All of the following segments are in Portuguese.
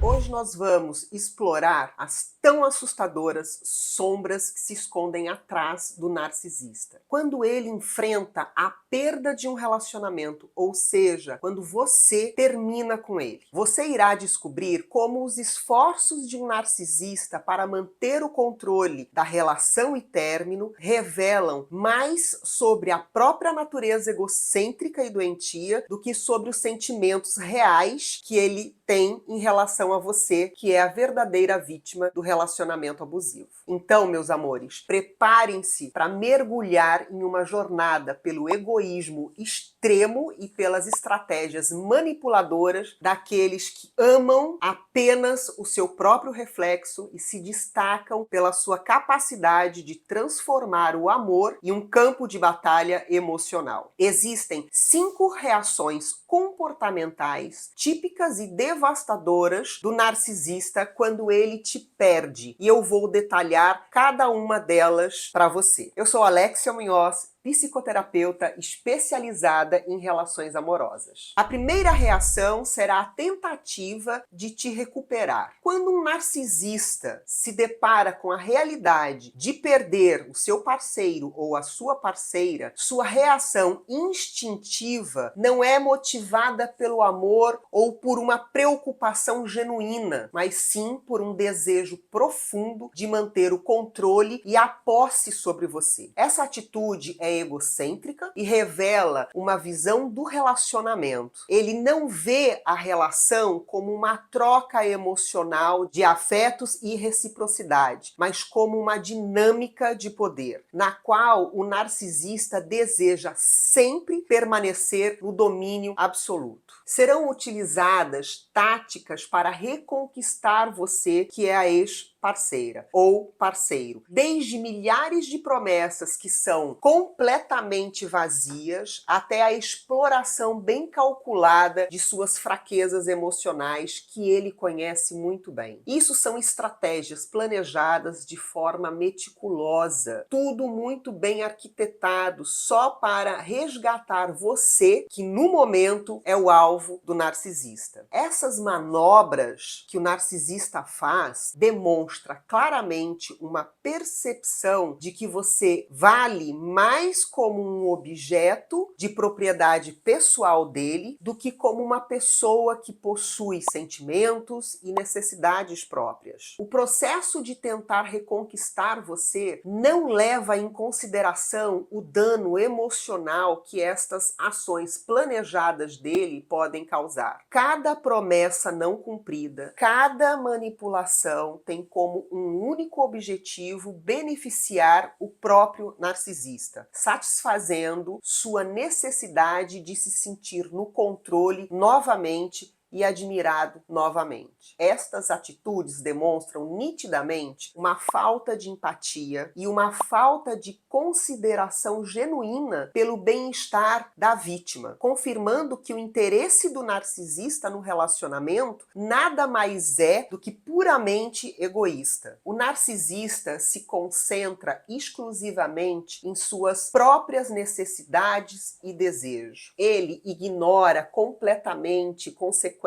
Hoje nós vamos explorar as tão assustadoras sombras que se escondem atrás do narcisista. Quando ele enfrenta a perda de um relacionamento, ou seja, quando você termina com ele, você irá descobrir como os esforços de um narcisista para manter o controle da relação e término revelam mais sobre a própria natureza egocêntrica e doentia do que sobre os sentimentos reais que ele tem em relação a você, que é a verdadeira vítima do relacionamento abusivo. Então, meus amores, preparem-se para mergulhar em uma jornada pelo egoísmo extremo e pelas estratégias manipuladoras daqueles que amam apenas o seu próprio reflexo e se destacam pela sua capacidade de transformar o amor em um campo de batalha emocional. Existem 5 reações comportamentais típicas e devastadoras do narcisista quando ele te perde, e eu vou detalhar cada uma delas para você. Eu sou Alexia Munhoz, psicoterapeuta especializada em relações amorosas. A primeira reação será a tentativa de te recuperar. Quando um narcisista se depara com a realidade de perder o seu parceiro ou a sua parceira, sua reação instintiva não é motivada pelo amor ou por uma preocupação genuína, mas sim por um desejo profundo de manter o controle e a posse sobre você. Essa atitude é egocêntrica e revela uma visão do relacionamento. Ele não vê a relação como uma troca emocional de afetos e reciprocidade, mas como uma dinâmica de poder, na qual o narcisista deseja sempre permanecer no domínio absoluto. Serão utilizadas táticas para reconquistar você, que é a ex-parceira ou parceiro. Desde milhares de promessas que são completamente vazias, até a exploração bem calculada de suas fraquezas emocionais que ele conhece muito bem. Isso são estratégias planejadas de forma meticulosa, tudo muito bem arquitetado só para resgatar você, que no momento é o alvo do narcisista. Essas manobras que o narcisista faz demonstra claramente uma percepção de que você vale mais como um objeto de propriedade pessoal dele do que como uma pessoa que possui sentimentos e necessidades próprias. O processo de tentar reconquistar você não leva em consideração o dano emocional que estas ações planejadas dele podem causar. Cada promessa não cumprida, cada manipulação tem como um único objetivo beneficiar o próprio narcisista, satisfazendo sua necessidade de se sentir no controle novamente e admirado novamente. Estas atitudes demonstram nitidamente uma falta de empatia e uma falta de consideração genuína pelo bem-estar da vítima, confirmando que o interesse do narcisista no relacionamento nada mais é do que puramente egoísta. O narcisista se concentra exclusivamente em suas próprias necessidades e desejos. Ele ignora completamente consequências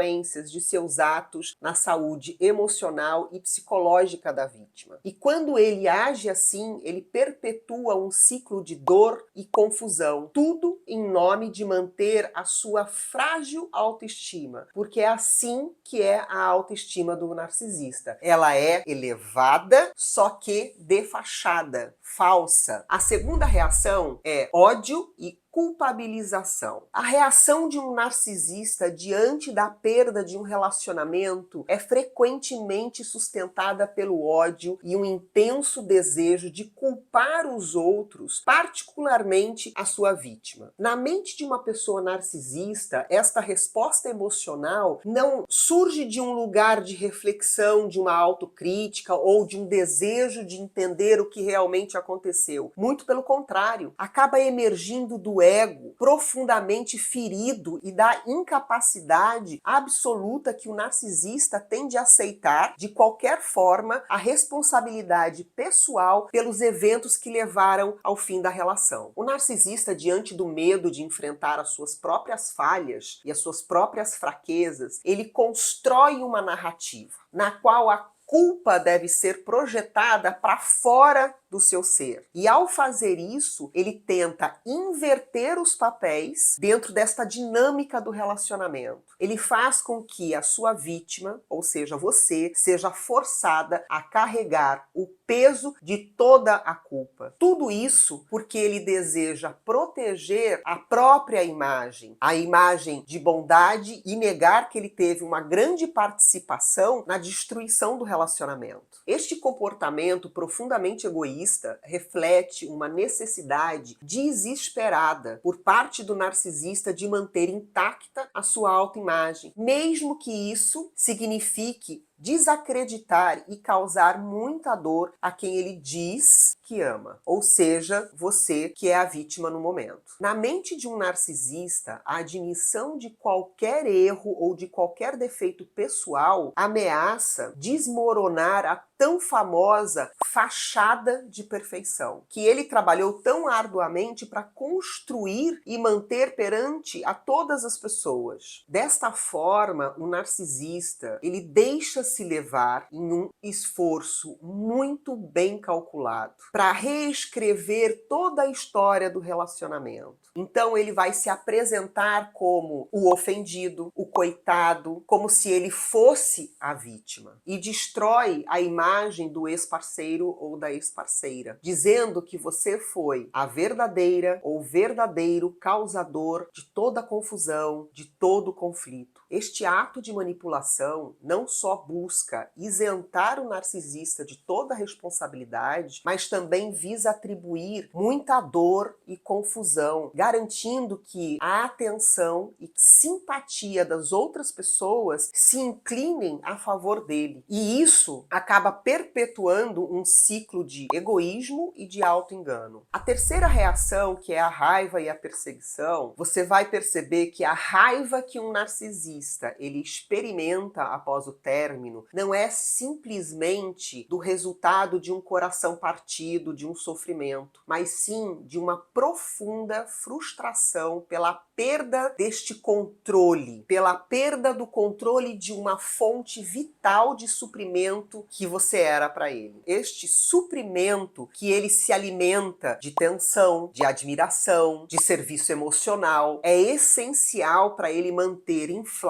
de seus atos na saúde emocional e psicológica da vítima. E quando ele age assim, ele perpetua um ciclo de dor e confusão, tudo em nome de manter a sua frágil autoestima, porque é assim que é a autoestima do narcisista. Ela é elevada, só que defachada, falsa. A segunda reação é ódio e culpabilização. A reação de um narcisista diante da perda de um relacionamento é frequentemente sustentada pelo ódio e um intenso desejo de culpar os outros, particularmente a sua vítima. Na mente de uma pessoa narcisista, esta resposta emocional não surge de um lugar de reflexão, de uma autocrítica ou de um desejo de entender o que realmente aconteceu. Muito pelo contrário, acaba emergindo do do ego profundamente ferido e da incapacidade absoluta que o narcisista tem de aceitar, de qualquer forma, a responsabilidade pessoal pelos eventos que levaram ao fim da relação. O narcisista, diante do medo de enfrentar as suas próprias falhas e as suas próprias fraquezas, ele constrói uma narrativa na qual a culpa deve ser projetada para fora do seu ser. E ao fazer isso, ele tenta inverter os papéis dentro desta dinâmica do relacionamento. Ele faz com que a sua vítima, ou seja, você, seja forçada a carregar o peso de toda a culpa. Tudo isso porque ele deseja proteger a própria imagem, a imagem de bondade, e negar que ele teve uma grande participação na destruição do relacionamento. Este comportamento profundamente egoísta reflete uma necessidade desesperada por parte do narcisista de manter intacta a sua autoimagem, mesmo que isso signifique desacreditar e causar muita dor a quem ele diz que ama, ou seja, você que é a vítima no momento. Na mente de um narcisista, a admissão de qualquer erro ou de qualquer defeito pessoal ameaça desmoronar a tão famosa fachada de perfeição, que ele trabalhou tão arduamente para construir e manter perante a todas as pessoas. Desta forma, o narcisista, ele deixa-se levar em um esforço muito bem calculado para reescrever toda a história do relacionamento. Então ele vai se apresentar como o ofendido, o coitado, como se ele fosse a vítima, e destrói a imagem do ex-parceiro ou da ex-parceira, dizendo que você foi a verdadeira ou verdadeiro causador de toda a confusão, de todo o conflito. Este ato de manipulação não só busca isentar o narcisista de toda a responsabilidade, mas também visa atribuir muita dor e confusão, garantindo que a atenção e simpatia das outras pessoas se inclinem a favor dele. E isso acaba perpetuando um ciclo de egoísmo e de auto-engano. A terceira reação, que é a raiva e a perseguição, você vai perceber que a raiva que um narcisista ele experimenta após o término não é simplesmente do resultado de um coração partido, de um sofrimento, mas sim de uma profunda frustração pela perda deste controle, pela perda do controle de uma fonte vital de suprimento que você era para ele. Este suprimento que ele se alimenta de tensão, de admiração, de serviço emocional, é essencial para ele manter inflado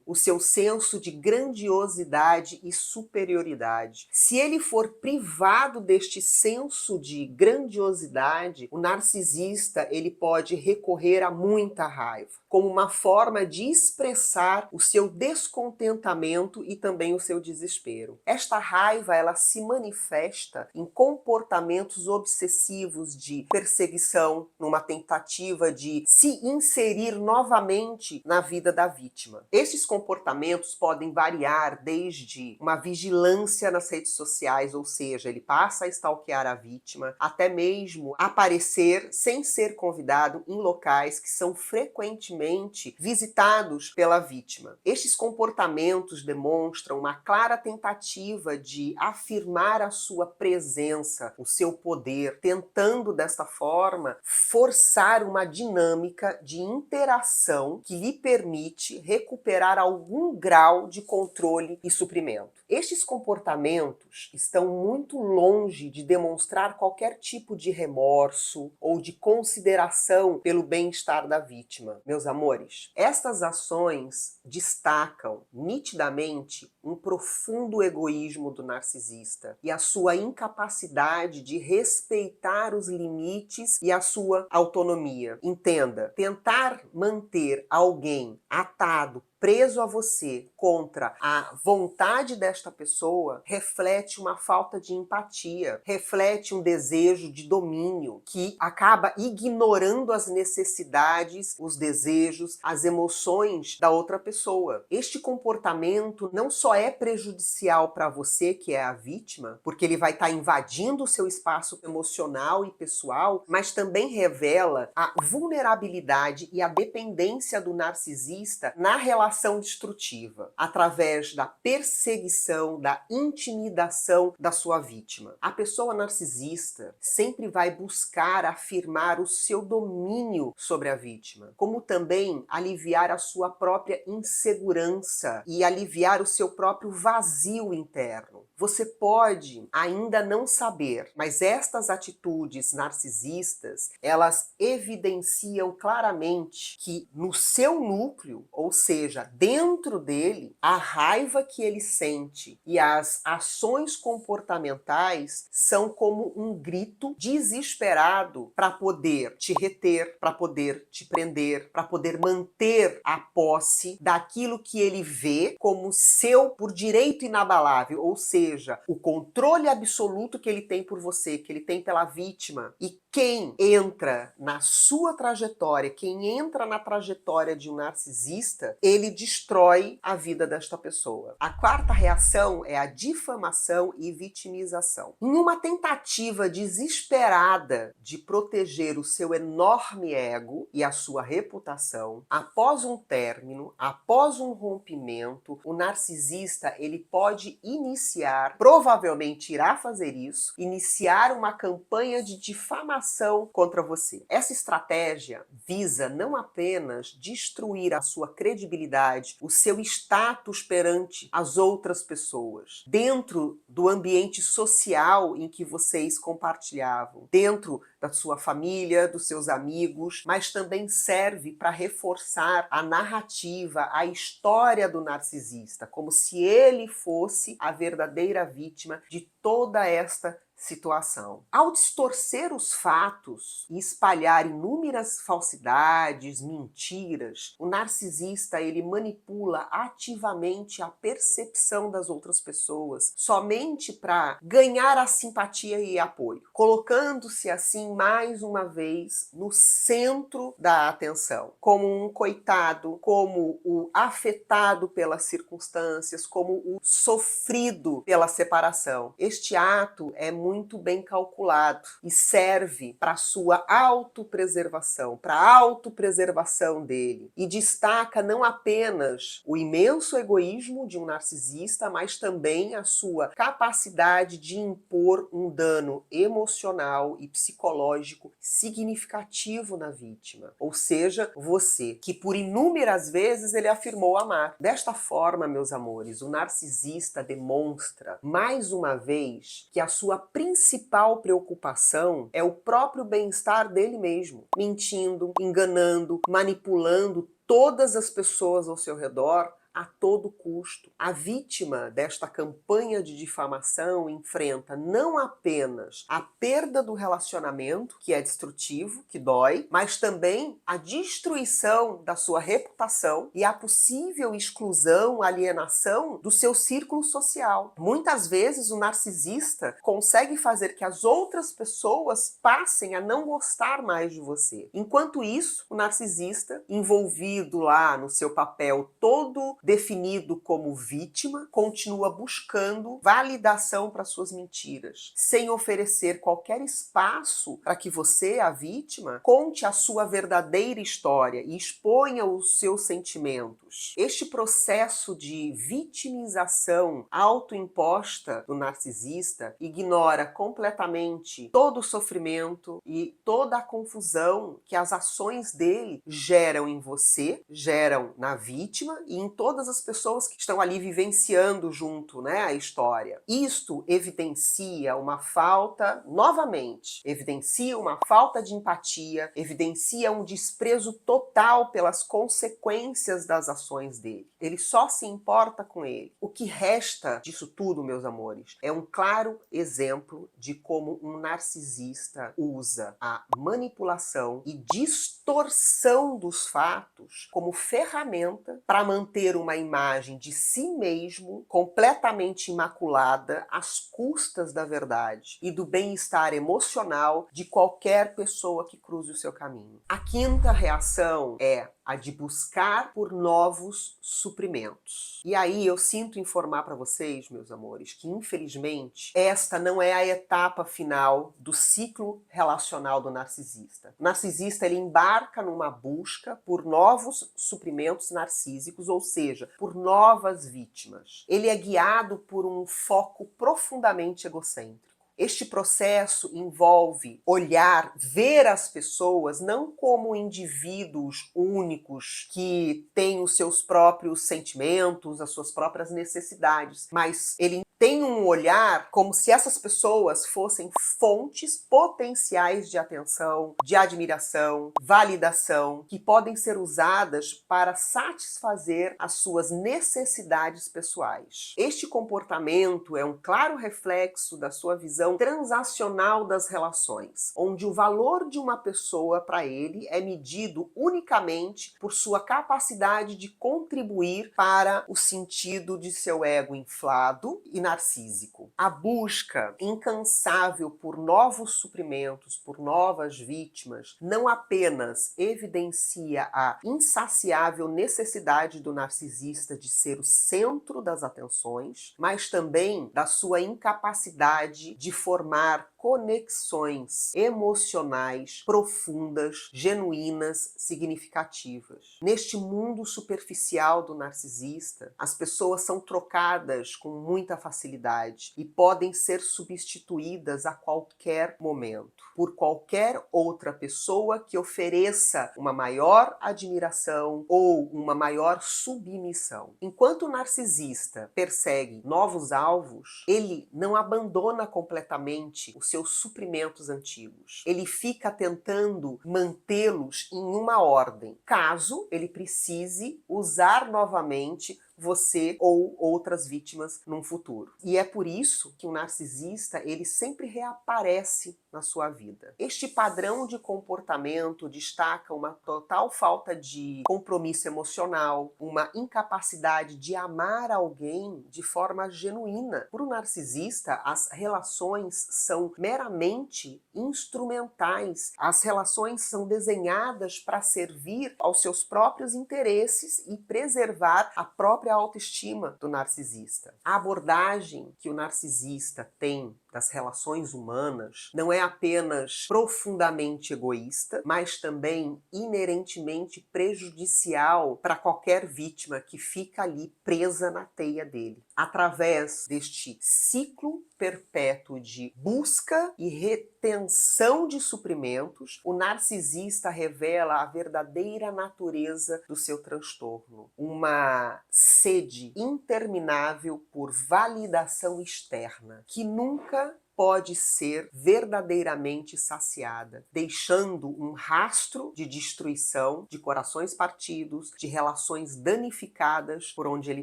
o seu senso de grandiosidade e superioridade. Se ele for privado deste senso de grandiosidade, o narcisista ele pode recorrer a muita raiva, como uma forma de expressar o seu descontentamento e também o seu desespero. Esta raiva, ela se manifesta em comportamentos obsessivos de perseguição, numa tentativa de se inserir novamente na vida da vítima. Esses comportamentos podem variar desde uma vigilância nas redes sociais, ou seja, ele passa a stalkear a vítima, até mesmo aparecer sem ser convidado em locais que são frequentemente visitados pela vítima. Estes comportamentos demonstram uma clara tentativa de afirmar a sua presença, o seu poder, tentando desta forma forçar uma dinâmica de interação que lhe permite recuperar algum grau de controle e suprimento. Estes comportamentos estão muito longe de demonstrar qualquer tipo de remorso ou de consideração pelo bem-estar da vítima. Meus amores, estas ações destacam nitidamente um profundo egoísmo do narcisista e a sua incapacidade de respeitar os limites e a sua autonomia. Entenda, tentar manter alguém atado, preso a você contra a vontade desta pessoa, reflete uma falta de empatia, reflete um desejo de domínio que acaba ignorando as necessidades, os desejos, as emoções da outra pessoa. Este comportamento não só é prejudicial para você, que é a vítima, porque ele vai estar invadindo o seu espaço emocional e pessoal, mas também revela a vulnerabilidade e a dependência do narcisista na relação destrutiva, através da perseguição, da intimidação da sua vítima. A pessoa narcisista sempre vai buscar afirmar o seu domínio sobre a vítima, como também aliviar a sua própria insegurança e aliviar o seu próprio vazio interno. Você pode ainda não saber, mas estas atitudes narcisistas, elas evidenciam claramente que no seu núcleo, ou seja, dentro dele, a raiva que ele sente e as ações comportamentais são como um grito desesperado para poder te reter, para poder te prender, para poder manter a posse daquilo que ele vê como seu por direito inabalável, ou seja, o controle absoluto que ele tem por você, que ele tem pela vítima. E quem entra na sua trajetória, quem entra na trajetória de um narcisista, ele destrói a vida desta pessoa. A quarta reação é a difamação e vitimização. Em uma tentativa desesperada de proteger o seu enorme ego e a sua reputação, após um término, após um rompimento, o narcisista ele pode iniciar, provavelmente irá fazer isso, iniciar uma campanha de difamação contra você. Essa estratégia visa não apenas destruir a sua credibilidade, o seu status perante as outras pessoas, dentro do ambiente social em que vocês compartilhavam, dentro da sua família, dos seus amigos, mas também serve para reforçar a narrativa, a história do narcisista, como se ele fosse a verdadeira vítima de toda esta situação. Ao distorcer os fatos e espalhar inúmeras falsidades, mentiras, o narcisista ele manipula ativamente a percepção das outras pessoas, somente para ganhar a simpatia e apoio, colocando-se assim mais uma vez no centro da atenção, como um coitado, como o afetado pelas circunstâncias, como o sofrido pela separação. Este ato é muito bem calculado e serve para a sua autopreservação, para a autopreservação dele. E destaca não apenas o imenso egoísmo de um narcisista, mas também a sua capacidade de impor um dano emocional e psicológico significativo na vítima. Ou seja, você, que por inúmeras vezes ele afirmou amar. Desta forma, meus amores, o narcisista demonstra, mais uma vez, que a sua principal preocupação é o próprio bem-estar dele mesmo, mentindo, enganando, manipulando todas as pessoas ao seu redor a todo custo. A vítima desta campanha de difamação enfrenta não apenas a perda do relacionamento, que é destrutivo, que dói, mas também a destruição da sua reputação e a possível exclusão, alienação do seu círculo social. Muitas vezes o narcisista consegue fazer que as outras pessoas passem a não gostar mais de você. Enquanto isso, o narcisista, envolvido lá no seu papel todo definido como vítima, continua buscando validação para suas mentiras, sem oferecer qualquer espaço para que você, a vítima, conte a sua verdadeira história e exponha os seus sentimentos. Este processo de vitimização autoimposta do narcisista ignora completamente todo o sofrimento e toda a confusão que as ações dele geram em você, geram na vítima e em toda todas as pessoas que estão ali vivenciando junto, né, a história. Isto evidencia uma falta, novamente, evidencia uma falta de empatia, evidencia um desprezo total pelas consequências das ações dele. Ele só se importa com ele. O que resta disso tudo, meus amores, é um claro exemplo de como um narcisista usa a manipulação e distorção dos fatos como ferramenta para manter uma imagem de si mesmo completamente imaculada às custas da verdade e do bem-estar emocional de qualquer pessoa que cruze o seu caminho. A quinta reação é a de buscar por novos suprimentos. E aí eu sinto informar para vocês, meus amores, que infelizmente esta não é a etapa final do ciclo relacional do narcisista. O narcisista, ele embarca numa busca por novos suprimentos narcísicos, ou seja, por novas vítimas. Ele é guiado por um foco profundamente egocêntrico. Este processo envolve olhar, ver as pessoas não como indivíduos únicos que têm os seus próprios sentimentos, as suas próprias necessidades, mas ele tem um olhar como se essas pessoas fossem fontes potenciais de atenção, de admiração, validação, que podem ser usadas para satisfazer as suas necessidades pessoais. Este comportamento é um claro reflexo da sua visão transacional das relações, onde o valor de uma pessoa para ele é medido unicamente por sua capacidade de contribuir para o sentido de seu ego inflado e narcísico. A busca incansável por novos suprimentos, por novas vítimas, não apenas evidencia a insaciável necessidade do narcisista de ser o centro das atenções, mas também da sua incapacidade de formar conexões emocionais profundas, genuínas, significativas. Neste mundo superficial do narcisista, as pessoas são trocadas com muita facilidade e podem ser substituídas a qualquer momento por qualquer outra pessoa que ofereça uma maior admiração ou uma maior submissão. Enquanto o narcisista persegue novos alvos, ele não abandona completamente os seus suprimentos antigos. Ele fica tentando mantê-los em uma ordem, caso ele precise usar novamente você ou outras vítimas num futuro. E é por isso que o narcisista, ele sempre reaparece na sua vida. Este padrão de comportamento destaca uma total falta de compromisso emocional, uma incapacidade de amar alguém de forma genuína. Para o narcisista, as relações são meramente instrumentais. As relações são desenhadas para servir aos seus próprios interesses e preservar a própria autoestima do narcisista. A abordagem que o narcisista tem das relações humanas não é apenas profundamente egoísta, mas também inerentemente prejudicial para qualquer vítima que fica ali presa na teia dele. Através deste ciclo perpétuo de busca e retenção de suprimentos, o narcisista revela a verdadeira natureza do seu transtorno. Uma sede interminável por validação externa, que nunca pode ser verdadeiramente saciada, deixando um rastro de destruição, de corações partidos, de relações danificadas por onde ele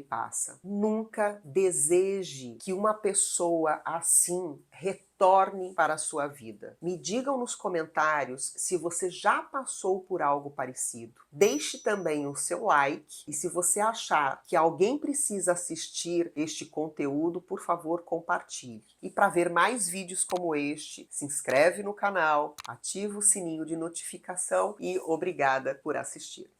passa. Nunca deseje que uma pessoa assim retorne para a sua vida. Me digam nos comentários se você já passou por algo parecido. Deixe também o seu like e se você achar que alguém precisa assistir este conteúdo, por favor, compartilhe. E para ver mais vídeos como este, se inscreve no canal, ativa o sininho de notificação e obrigada por assistir.